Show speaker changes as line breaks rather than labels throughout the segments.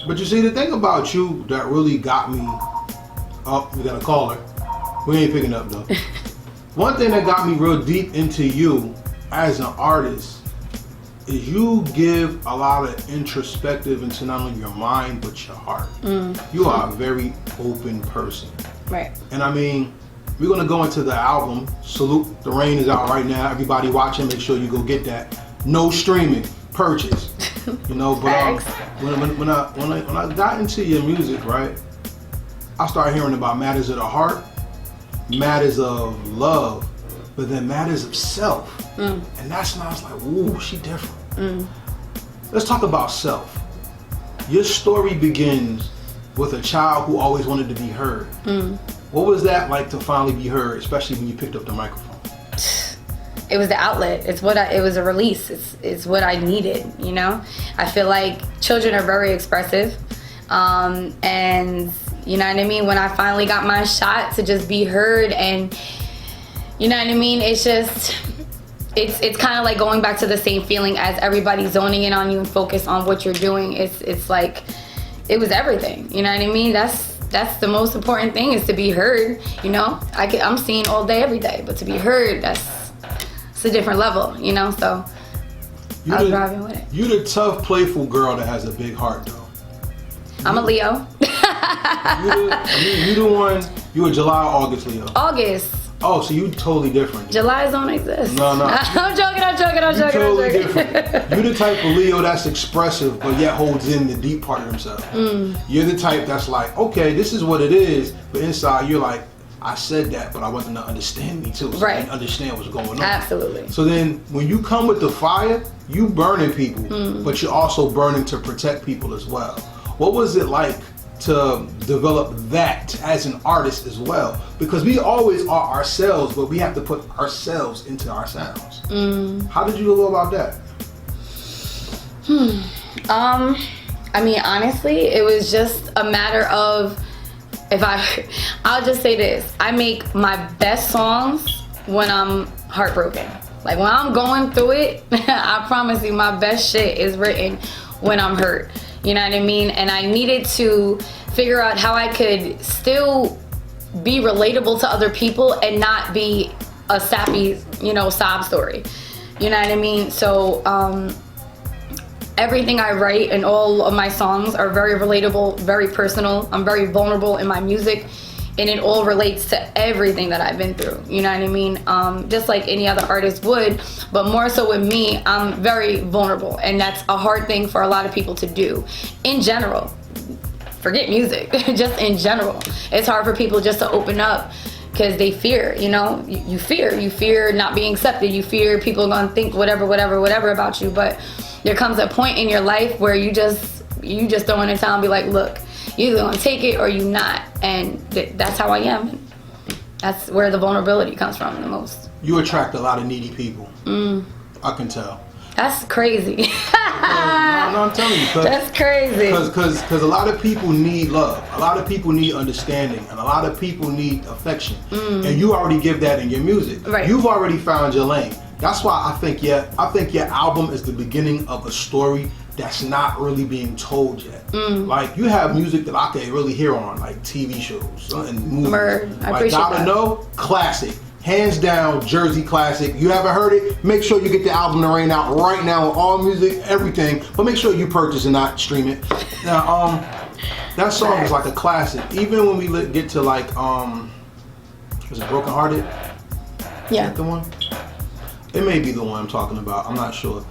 But you see, the thing about you that really got me, oh, we got a caller. We ain't picking up though. One thing that got me real deep into you as an artist is you give a lot of introspective into not only your mind but your heart. You are a very open person.
Right.
And I mean, we're gonna go into the album. Salute, the Rain is out right now. Everybody watching, make sure you go get that. No streaming, purchase. You know, but when I got into your music, right, I started hearing about matters of the heart, matters of love, but then matters of self. And that's when I was like, ooh, she different. Let's talk about self. Your story begins with a child who always wanted to be heard. What was that like to finally be heard, especially when you picked up the microphone?
It was the outlet. It was a release. It's what I needed, you know? I feel like children are very expressive. And you know what I mean? When I finally got my shot to just be heard, and you know what I mean? It's just, it's kind of like going back to the same feeling as everybody zoning in on you and focus on what you're doing. It's like, it was everything, you know what I mean? That's the most important thing, is to be heard, you know? I'm seeing all day, every day, but to be heard, it's a different level, you know? So I was driving with it.
You're the tough, playful girl that has a big heart, though.
I'm a Leo.
You the one, you a July or August Leo?
August.
Oh, so you totally different.
July don't exist.
No.
I'm joking.
You totally different. You the type of Leo that's expressive, but yet holds in the deep part of himself. You're the type that's like, okay, this is what it is, but inside you're like, I said that, but I want them to understand me too, so
right.
they can understand what's going on.
Absolutely.
So then, when you come with the fire, you burning people, but you're also burning to protect people as well. What was it like to develop that as an artist as well? Because we always are ourselves, but we have to put ourselves into our sounds. How did you go about that?
I mean, honestly, it was just a matter of, I'll just say this, I make my best songs when I'm heartbroken. Like when I'm going through it, I promise you my best shit is written when I'm hurt. You know what I mean? And I needed to figure out how I could still be relatable to other people and not be a sappy, you know, sob story. You know what I mean? So everything I write and all of my songs are very relatable, very personal. I'm very vulnerable in my music, and it all relates to everything that I've been through. You know what I mean? Just like any other artist would, but more so with me, I'm very vulnerable, and that's a hard thing for a lot of people to do in general. Forget music, just in general. It's hard for people just to open up because they fear, you know? You fear not being accepted. You fear people are gonna think whatever about you, but there comes a point in your life where you just throw in the towel and be like, look, you either gonna take it or you not, and that's how I am. That's where the vulnerability comes from the most.
You attract a lot of needy people. I can tell.
That's crazy.
No, I'm telling you.
That's crazy.
Because a lot of people need love. A lot of people need understanding. And a lot of people need affection. And you already give that in your music.
Right.
You've already found your lane. That's why I think your album is the beginning of a story that's not really being told yet. Like, you have music that I can really hear on, like TV shows and movies.
I
like
appreciate
Gotta
that.
Know, classic. Hands down, Jersey classic. You haven't heard it? Make sure you get the album The Rain out right now with all music, everything. But make sure you purchase and not stream it. Now, that song is like a classic. Even when we get to like, was it Broken Hearted?
Yeah.
Is that the one? It may be the one I'm talking about. I'm not sure.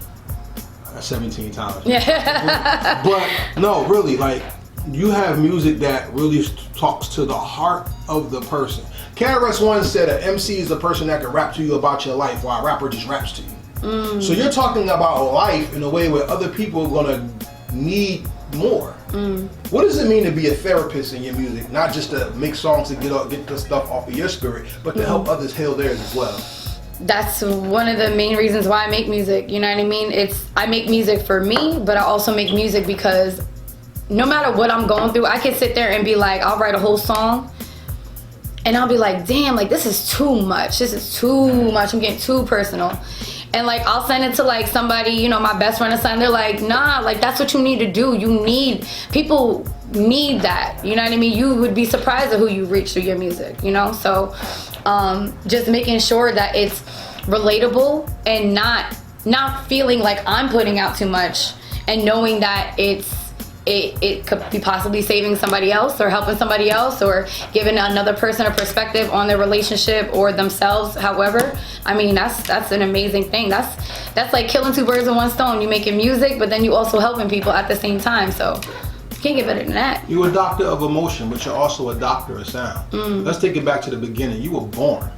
17 times.
Yeah.
But no, really, like, you have music that really talks to the heart of the person. KRS-One said an MC is the person that can rap to you about your life, while a rapper just raps to you. So you're talking about life in a way where other people are gonna need more. What does it mean to be a therapist in your music? Not just to make songs to get the stuff off of your spirit, but to help others heal theirs as well.
That's one of the main reasons why I make music. You know what I mean? I make music for me, but I also make music because no matter what I'm going through, I can sit there and be like, I'll write a whole song and I'll be like, damn, like this is too much. I'm getting too personal. And like I'll send it to like somebody, you know, my best friend or something. They're like, nah, like that's what you need to do. People need that. You know what I mean? You would be surprised at who you reach through your music, you know? So just making sure that it's relatable and not feeling like I'm putting out too much, and knowing that it could be possibly saving somebody else or helping somebody else or giving another person a perspective on their relationship or themselves. However, I mean, that's an amazing thing. That's like killing two birds with one stone. You making music, but then you also helping people at the same time. So you can't get better than that.
You're a doctor of emotion, but you're also a doctor of sound. Let's take it back to the beginning. You were born.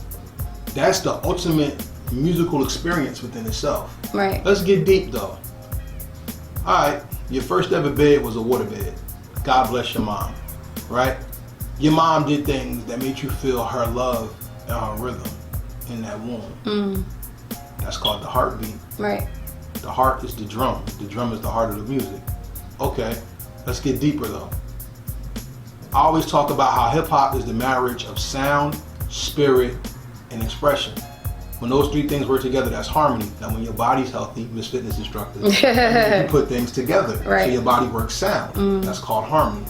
That's the ultimate musical experience within itself.
Right.
Let's get deep though. All right. Your first ever bed was a waterbed. God bless your mom, right? Your mom did things that made you feel her love and her rhythm in that womb. That's called the heartbeat.
Right.
The heart is the drum. The drum is the heart of the music. Okay, let's get deeper though. I always talk about how hip hop is the marriage of sound, spirit, and expression. When those three things work together, that's harmony. Now, when your body's healthy, Miss Fitness instructors, you put things together.
Right.
So your body works sound. That's called harmony.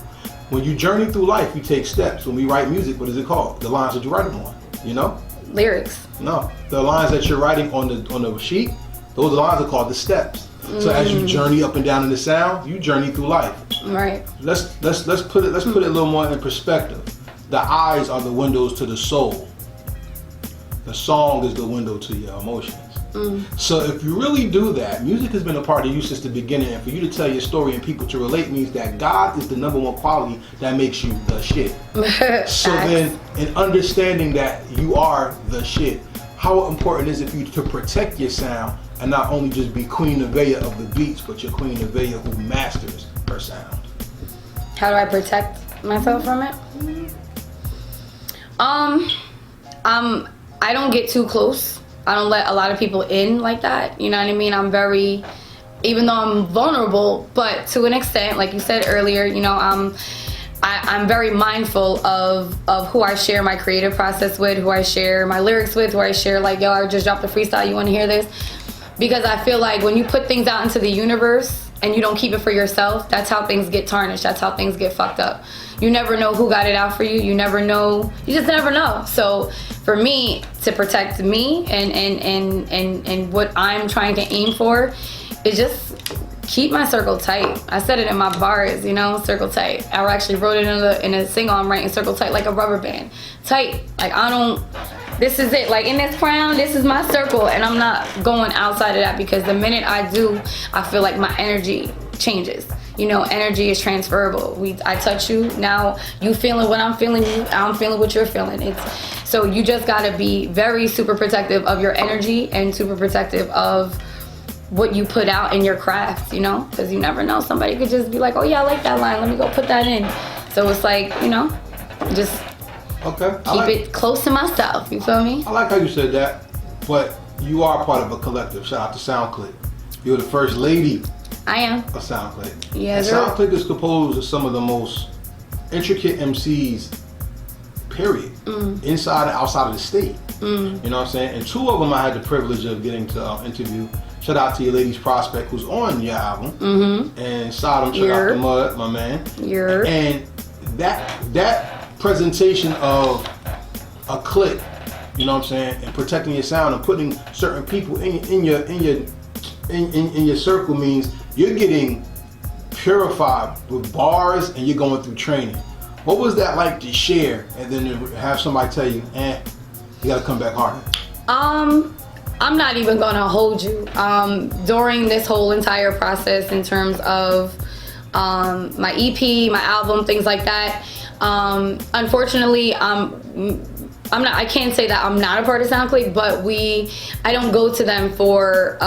When you journey through life, you take steps. When we write music, what is it called? The lines that you write them on, you know?
Lyrics.
No, the lines that you're writing on the sheet, those lines are called the steps. So as you journey up and down in the sound, you journey through life.
Right.
Let's put it a little more in perspective. The eyes are the windows to the soul. The song is the window to your emotions. So if you really do that, music has been a part of you since the beginning, and for you to tell your story and people to relate means that God is the number one quality that makes you the shit. So then, in understanding that you are the shit, how important is it for you to protect your sound and not only just be Queen Neveah of the beats, but you're Queen Neveah who masters her sound?
How do I protect myself from it? I don't get too close. I don't let a lot of people in like that. You know what I mean? I'm very, even though I'm vulnerable, but to an extent, like you said earlier, you know, I'm very mindful of who I share my creative process with, who I share my lyrics with, who I share like, yo, I just dropped a freestyle, you want to hear this? Because I feel like when you put things out into the universe and you don't keep it for yourself, that's how things get tarnished. That's how things get fucked up. You never know who got it out for you. You never know. You just never know. So for me, to protect me and what I'm trying to aim for is just keep my circle tight. I said it in my bars, you know, circle tight. I actually wrote it in a single I'm writing, circle tight like a rubber band. Tight. Like this is it. Like in this crown, this is my circle, and I'm not going outside of that, because the minute I do, I feel like my energy changes. You know, energy is transferable. I touch you, now you feeling what I'm feeling, I'm feeling what you're feeling. So you just gotta be very super protective of your energy and super protective of what you put out in your craft, you know, because you never know. Somebody could just be like, oh yeah, I like that line, let me go put that in. So it's like, you know, just keep it close to myself, you feel me?
I like how you said that, but you are part of a collective. Shout out to SoundClick. You're the first lady
I am.
of SoundClick.
Yes,
and SoundClick is composed of some of the most intricate MCs, period, inside and outside of the state. You know what I'm saying? And two of them I had the privilege of getting to interview. Shout out to your Ladies Prospect, who's on your album. And Sodom, shout out to Mud, my man. And that presentation of a clique, you know what I'm saying, and protecting your sound and putting certain people in your circle means you're getting purified with bars and you're going through training. What was that like to share and then to have somebody tell you, you gotta come back harder?
I'm not even gonna hold you. During this whole entire process, in terms of my EP, my album, things like that, unfortunately, I can't say that I'm not a part of SoundClick, but I don't go to them for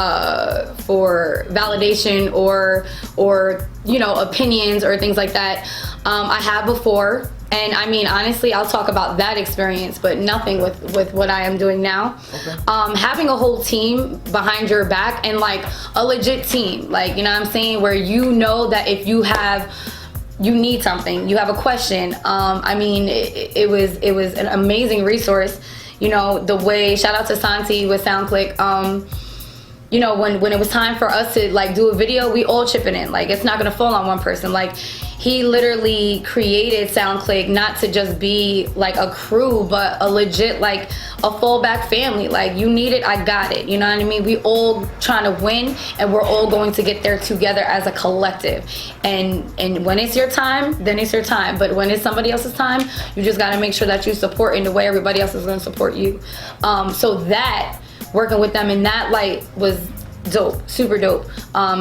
validation or you know, opinions or things like that. I have before, and I mean, honestly, I'll talk about that experience, but nothing with what I am doing now. Having a whole team behind your back, and like a legit team, like, you know what I'm saying, where you know that if you need something, you have a question. I mean, it was an amazing resource. You know, the way, shout out to Santi with SoundClick. you know, when it was time for us to like do a video, we all chipping in. Like, it's not gonna fall on one person. Like, he literally created SoundClick not to just be like a crew, but a legit, like, a fallback family. Like, you need it, I got it. You know what I mean? We all trying to win, and we're all going to get there together as a collective. And when it's your time, then it's your time. But when it's somebody else's time, you just gotta make sure that you support in the way everybody else is gonna support you. So that, working with them in that light was dope, super dope.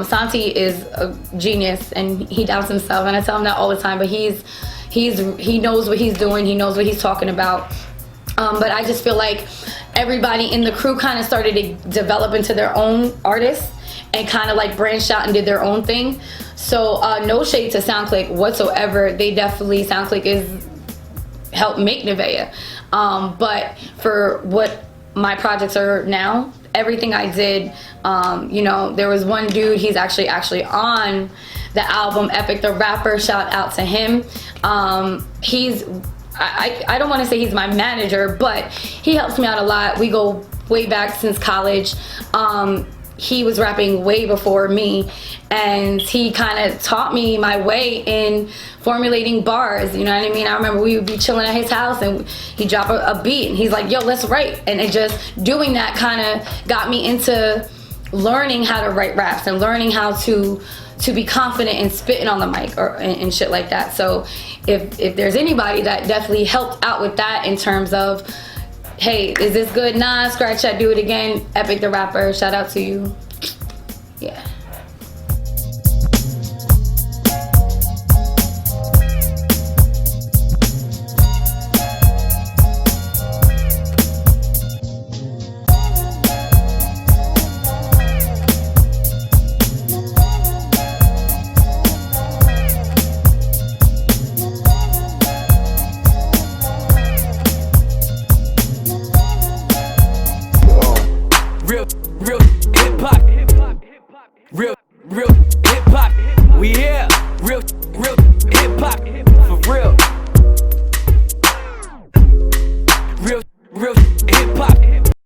Santi is a genius, and he doubts himself, and I tell him that all the time, but he knows what he's doing, he knows what he's talking about. But I just feel like everybody in the crew kind of started to develop into their own artists and kind of like branched out and did their own thing. So no shade to SoundClick whatsoever. They definitely, SoundClick is helped make Neveah. But for what my projects are now, everything I did, you know, there was one dude, he's actually on the album, Epic the Rapper, shout out to him. I don't want to say he's my manager, but he helps me out a lot. We go way back since college. He was rapping way before me, and he kind of taught me my way in formulating bars, you know what I mean? I remember we would be chilling at his house, and he'd drop a beat, and he's like, yo, let's write. And it just, doing that kind of got me into learning how to write raps and learning how to be confident in spitting on the mic and shit like that. So if there's anybody that definitely helped out with that in terms of, hey, is this good? Nah, scratch that, do it again. Epic the Rapper, shout out to you. Yeah.